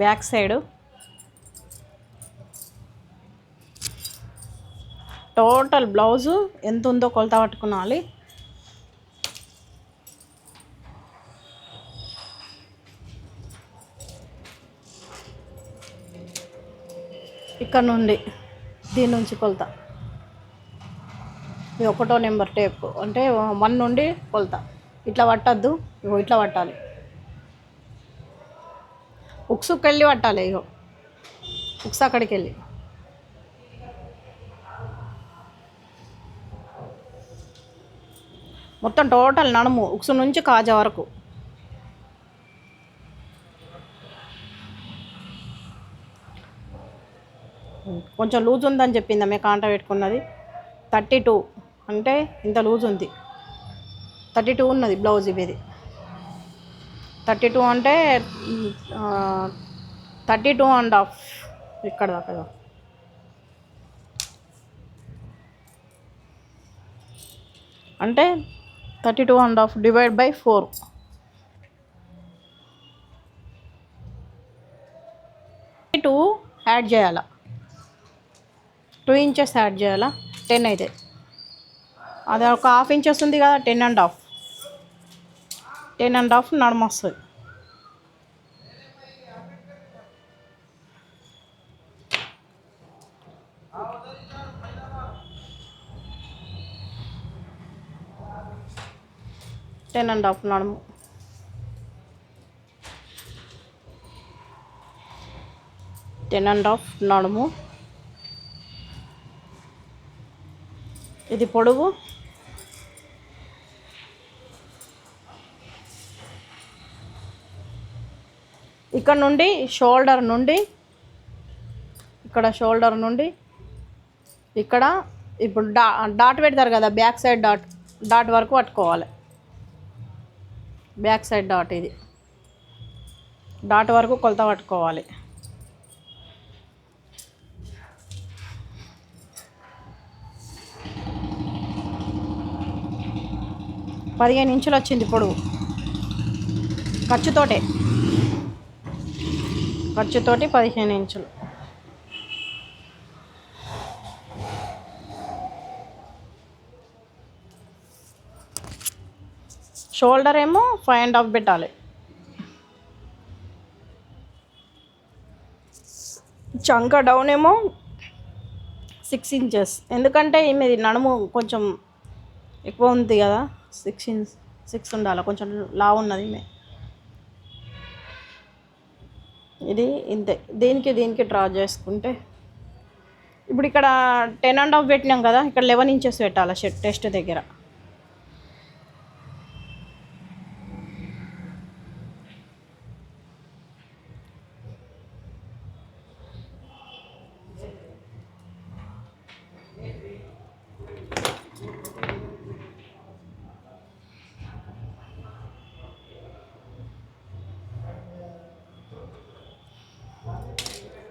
Back side total blouse ఎంత ఉందో కొలత పట్టుకోవాలి. ఇక్కడ నుండి దీని నుంచి కొలత, ఇది 1వ నెంబర్ టేప్ అంటే 1 నుండి కొలత. ఇట్లా పట్టద్దు, ఇగో ఇట్లా పట్టాలి. ఉక్సుకి వెళ్ళి పట్టాలి. ఇగో ఉక్స్ అక్కడికి వెళ్ళి మొత్తం టోటల్ నడుము ఉక్సు నుంచి కాజా వరకు. కొంచెం లూజ్ ఉందని చెప్పింది ఆమె కాంట పెట్టుకున్నది. 32 అంటే ఇంత లూజ్ ఉంది. 32 ఉన్నది బ్లౌజ్. ఇది 32 అంటే 32.5 ఇక్కడ దాకా. అంటే 32.5 డివైడ్ బై 4. 2 యాడ్ చేయాలా, 2 ఇంచెస్ యాడ్ చేయాలా. 10 అయితే అది ఒక 1/2 ఇంచెస్ ఉంది కదా, 10.5. 10.5 నడుము వస్తుంది. టెన్ అండ్ హాఫ్ నడుము. నడుము. ఇది పొడవు. ఇక్కడ నుండి షోల్డర్ నుండి ఇక్కడ, షోల్డర్ నుండి ఇక్కడ ఇప్పుడు డాట్ పెడతారు కదా, బ్యాక్ సైడ్ డాట్ వరకు పట్టుకోవాలి. బ్యాక్ సైడ్ డాట్, ఇది డాట్ వరకు కొలత పట్టుకోవాలి. పదిహేను ఇంచులు వచ్చింది పొడవు. ఖర్చుతోటి 15 ఇంచులు. షోల్డర్ ఏమో 5.5 పెట్టాలి. చంక డౌన్ ఏమో 6 ఇంచెస్. ఎందుకంటే ఈమెది నడుము కొంచెం ఎక్కువ ఉంది కదా, 6 ఉండాలి. కొంచెం లావు ఉన్నది ఈమె. ఇది ఇంతే. దీనికి డ్రా చేసుకుంటే ఇప్పుడు ఇక్కడ 10.5 పెట్టినాం కదా, ఇక్కడ 11 ఇంచెస్ పెట్టాలి టెస్ట్ దగ్గర.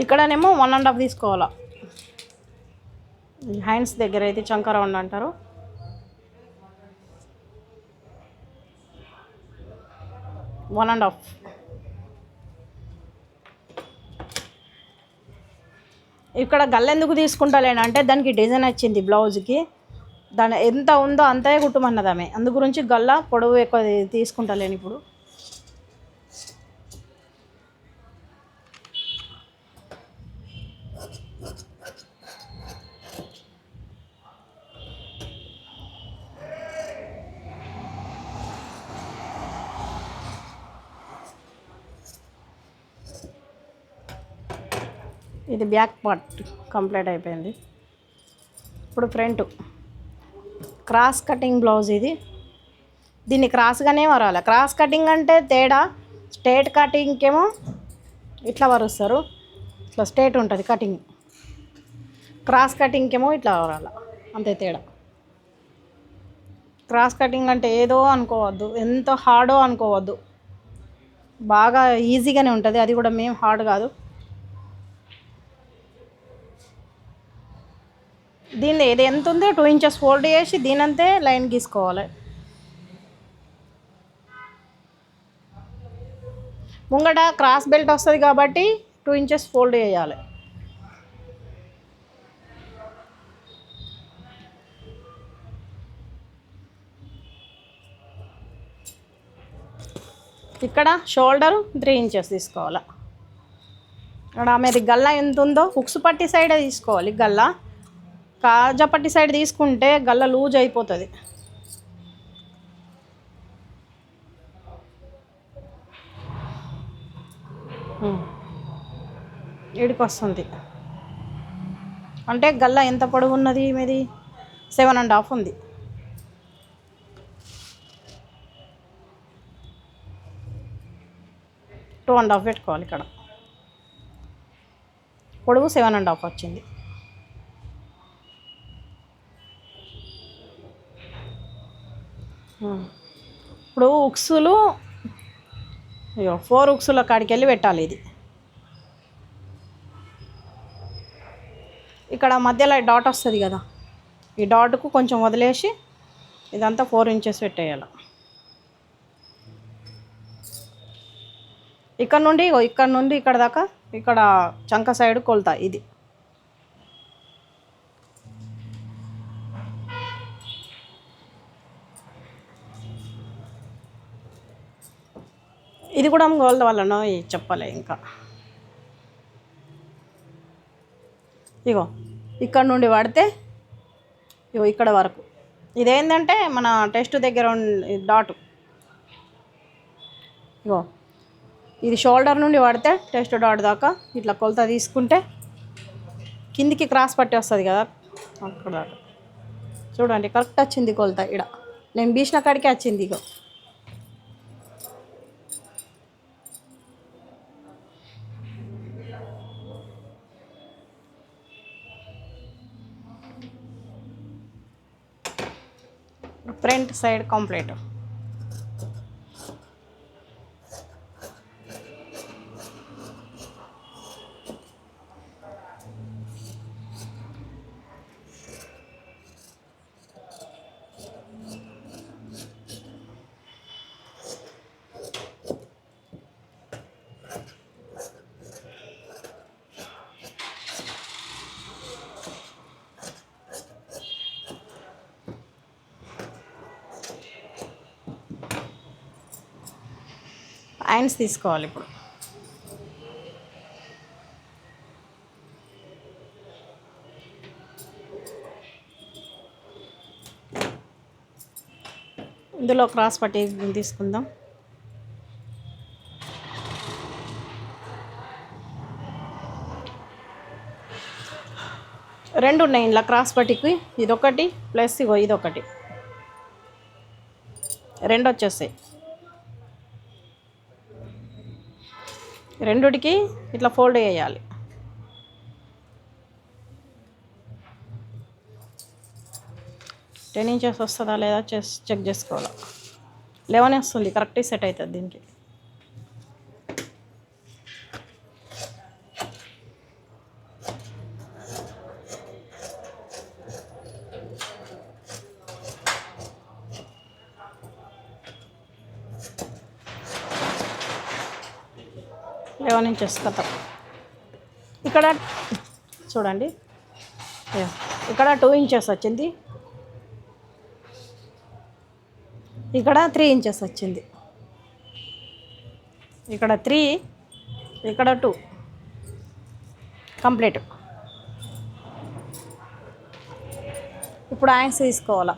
ఇక్కడనేమో 1.5 తీసుకోవాలా. హ్యాండ్స్ దగ్గర అయితే చంక రౌండ్ అంటారు. One and half. ఇక్కడ గల్ల ఎందుకు తీసుకుంటాలేనంటే దానికి డిజైన్ వచ్చింది బ్లౌజ్కి, దాని ఎంత ఉందో అంతే కుట్టమన్నది ఆమె. అందు గురించి గల్ల పొడవు ఎక్కువ తీసుకుంటలేను ఇప్పుడు. ఇది బ్యాక్ పార్ట్ కంప్లీట్ అయిపోయింది. ఇప్పుడు ఫ్రంట్ క్రాస్ కటింగ్ బ్లౌజ్. ఇది దీన్ని క్రాస్గానే వరాలి. క్రాస్ కటింగ్ అంటే తేడా, స్ట్రేట్ కటింగ్కేమో ఇట్లా వరుస్తారు, ఇట్లా స్ట్రేట్ ఉంటుంది కటింగ్. క్రాస్ కటింగ్కేమో ఇట్లా వరాలి, అంతే తేడా. క్రాస్ కటింగ్ అంటే ఏదో అనుకోవద్దు, ఎంత హార్డో అనుకోవద్దు, బాగా ఈజీగానే ఉంటుంది. అది కూడా మేము హార్డ్ కాదు. దీన్ని ఇది ఎంత ఉందో 2 ఇంచెస్ ఫోల్డ్ చేసి దీనంతే లైన్ గీసుకోవాలి. ముంగట క్రాస్ బెల్ట్ వస్తుంది కాబట్టి 2 ఇంచెస్ ఫోల్డ్ చేయాలి. ఇక్కడ షోల్డర్ 3 ఇంచెస్ తీసుకోవాలి. ఇక్కడ మీది గల్లా ఎంత ఉందో ఉక్సు పట్టి సైడే తీసుకోవాలి. గల్లా కాజా పట్టి సైడ్ తీసుకుంటే గల్ల లూజ్ అయిపోతుంది. ఈడికి వస్తుంది అంటే గల్ల ఎంత పొడవు ఉన్నది మీది 7.5 ఉంది. టూ అండ్ హాఫ్ పెట్టుకోవాలి. ఇక్కడ పొడవు 7.5 వచ్చింది. ఇప్పుడు ఉక్సులు 4 ఉక్సుల కాడికి వెళ్ళి పెట్టాలి. ఇది ఇక్కడ మధ్యలో డాట్ వస్తుంది కదా, ఈ డాట్కు కొంచెం వదిలేసి ఇదంతా 4 ఇంచెస్ పెట్టేయాలి. ఇక్కడ నుండి ఇక్కడ దాకా ఇక్కడ చంక సైడ్ కొలత ఇది. ఇది కూడా కొలత వల్లనో చెప్పలే ఇంకా. ఇగో ఇక్కడ నుండి పడితే ఇక్కడ వరకు ఇదేంటంటే మన టెస్ట్ దగ్గర డాటు. ఇగో ఇది షోల్డర్ నుండి పడితే టెస్ట్ డాట్ దాకా ఇట్లా కొలత తీసుకుంటే కిందికి క్రాస్ పట్టి వస్తుంది కదా, అక్కడ దాకా చూడండి కరెక్ట్ వచ్చింది కొలత. ఇక్కడ నేను బీసిన కాడికే వచ్చింది. ఇగో ఫ్రంట్ సైడ్ కంప్లీట్. ఐన్స్ తీసుకోవాలి. ఇప్పుడు ఇందులో క్రాస్ పట్టి తీసుకుందాం. రెండు ఉన్నాయి ఇలా క్రాస్ పట్టికి, ఇదొకటి ప్లస్ ఇగో ఇదొకటి, రెండు వచ్చేస్తాయి. రెండుటికి ఇట్లా ఫోల్డ్ చేయాలి. టెన్ ఇంచెస్ వస్తుందా లేదా చెక్ చేసుకోవాలి. 11 వస్తుంది, కరెక్ట్ సెట్ అవుతుంది దీనికి. ఇంచెస్ కథ. ఇక్కడ చూడండి, ఇక్కడ 2 ఇంచెస్ వచ్చింది, ఇక్కడ 3 ఇంచెస్ వచ్చింది. ఇక్కడ 3, ఇక్కడ 2 కంప్లీట్. ఇప్పుడు ఐన్స్ తీసుకోవాలా.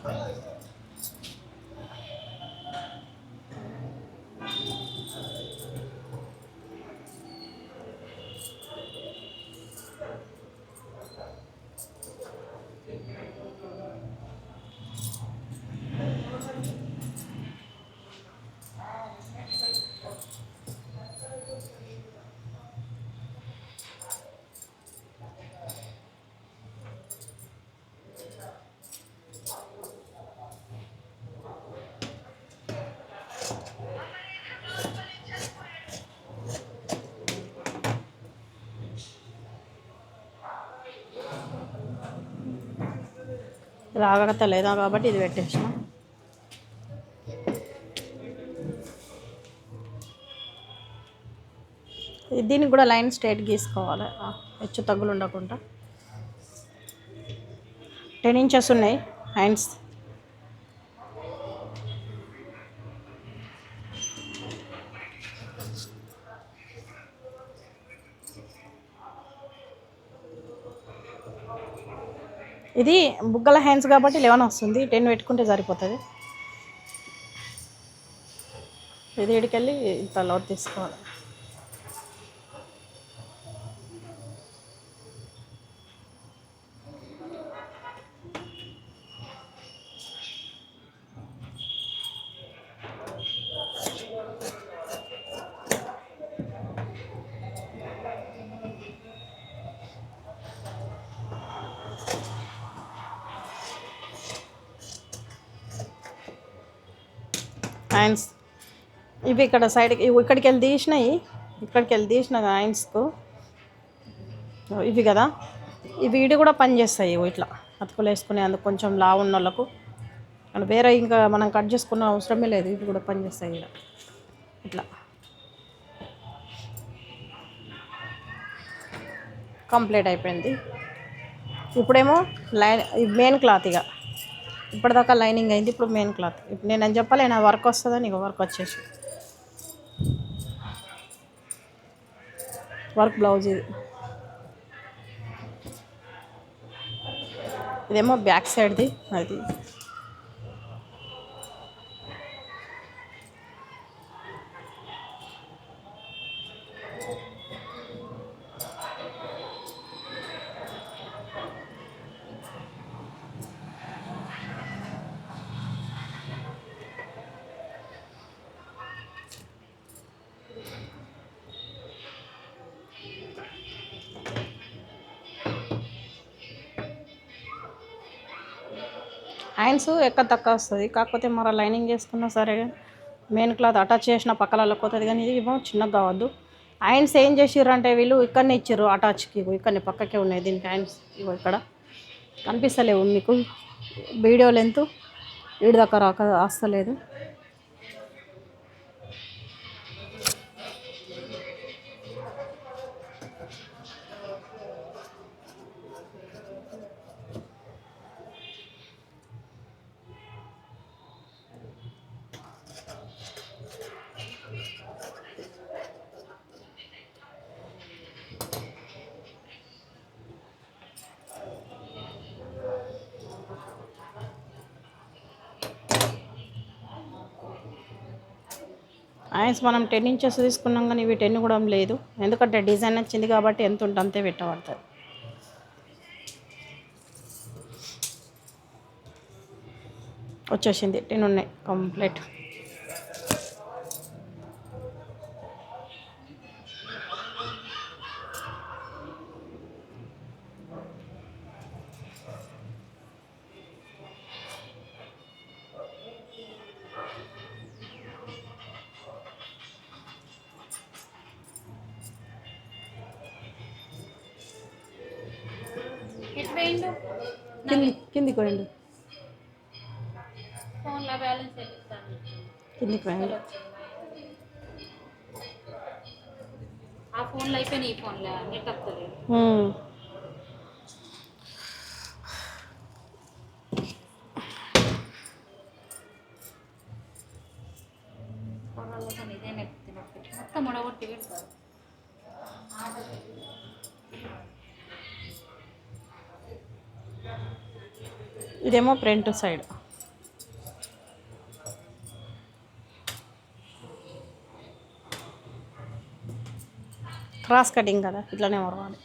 ఇది ఆగత లేదా కాబట్టి ఇది పెట్టేసిన. దీనికి కూడా లైన్ స్ట్రైట్ గీసుకోవాలి, హెచ్చు తగ్గులు ఉండకుండా. 10 ఇంచెస్ ఉన్నాయి హ్యాండ్స్. ఇది బుగ్గల హ్యాండ్స్ కాబట్టి 11 వస్తుంది, 10 పెట్టుకుంటే సరిపోతుంది. ఇది ఇడికెళ్ళి ఇంత లోటు తీసుకోవాలి. హ్యాండ్స్ ఇవి ఇక్కడ సైడ్కి ఇక్కడికి వెళ్ళి తీసినాయి, ఇక్కడికి వెళ్ళి తీసిన హ్యాండ్స్కు ఇవి కదా, ఇవి ఇవి కూడా పనిచేస్తాయి. ఇట్లా అతుకులు వేసుకునే అందుకు కొంచెం లావు ఉన్న వాళ్ళకు, వేరే ఇంకా మనం కట్ చేసుకున్న అవసరమే లేదు, ఇవి కూడా పనిచేస్తాయి. ఇక్కడ ఇట్లా కంప్లీట్ అయిపోయింది. ఇప్పుడేమో మెయిన్ క్లాత్, ఇక ఇప్పటిదాకా లైనింగ్ అయింది, ఇప్పుడు మెయిన్ క్లాత్. ఇప్పుడు నేను చెప్పాలి నా వర్క్ వస్తుందని, ఇక వర్క్ వచ్చేసి వర్క్ బ్లౌజ్. ఇదేమో బ్యాక్ సైడ్ది. అది హ్యాండ్స్ ఎక్కడ తక్కువ వస్తుంది, కాకపోతే మరి లైనింగ్ చేసుకున్నా సరే మెయిన్ క్లాత్ అటాచ్ చేసిన పక్కలకు పోతుంది, కానీ ఇది ఏమో చిన్నగా కావద్దు. హ్యాండ్స్ ఏం చేసిర్రు అంటే వీళ్ళు ఇక్కడనే ఇచ్చారు అటాచ్కి, ఇక్కడనే పక్కకే ఉన్నాయి దీనికి హ్యాండ్స్. ఇగో ఇక్కడ కనిపిస్తలేవు మీకు, వీడియో లెంత్ వీడి దాకా వస్తలేదు. హ్యాండ్స్ మనం 10 ఇంచెస్ తీసుకున్నాం, కానీ ఇవి 10 కూడా లేదు, ఎందుకంటే డిజైన్ వచ్చింది కాబట్టి ఎంత ఉంటే అంతే పెట్టబడుతుంది. వచ్చేసింది 10 ఉన్నాయి కంప్లీట్. కిందికి పోయిండు, కిందికి పోయిండు. ఆ ఫోన్లో అయిపోయినాయి, ఈ ఫోన్లో నెట్ వస్తలేదు. ఇదే నెట్ మొత్తం ముడగొట్టి పెడతారు. ఇదేమో ఫ్రంట్ సైడ్. క్రాస్ కటింగ్ కదా, ఇట్లానే మరవాలి.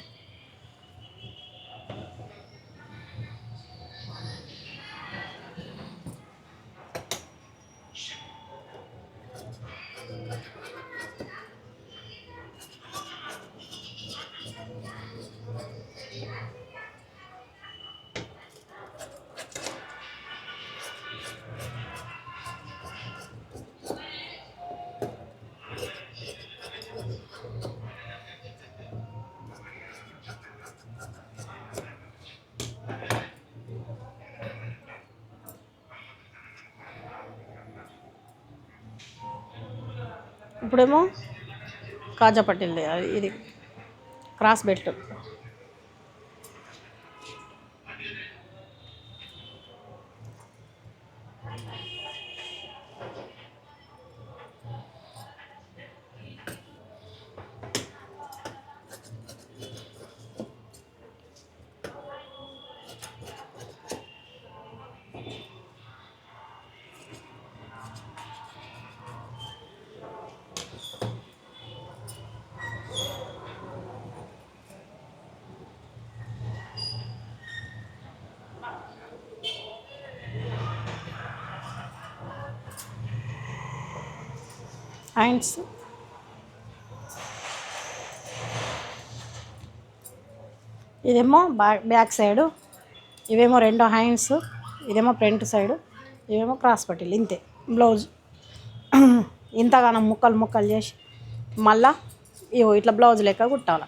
ఇప్పుడేమో కాజా పట్టింది ఇది క్రాస్ బెల్ట్. హ్యాండ్స్ ఇదేమో బ్యాక్ సైడు, ఇవేమో రెండో హ్యాండ్స్, ఇదేమో ఫ్రంట్ సైడు, ఇవేమో క్రాస్ పట్టీలు. ఇంతే బ్లౌజ్. ఇంతగానో ముక్కలు ముక్కలు చేసి మళ్ళా ఇట్లా బ్లౌజ్ లెక్క కుట్టాలి.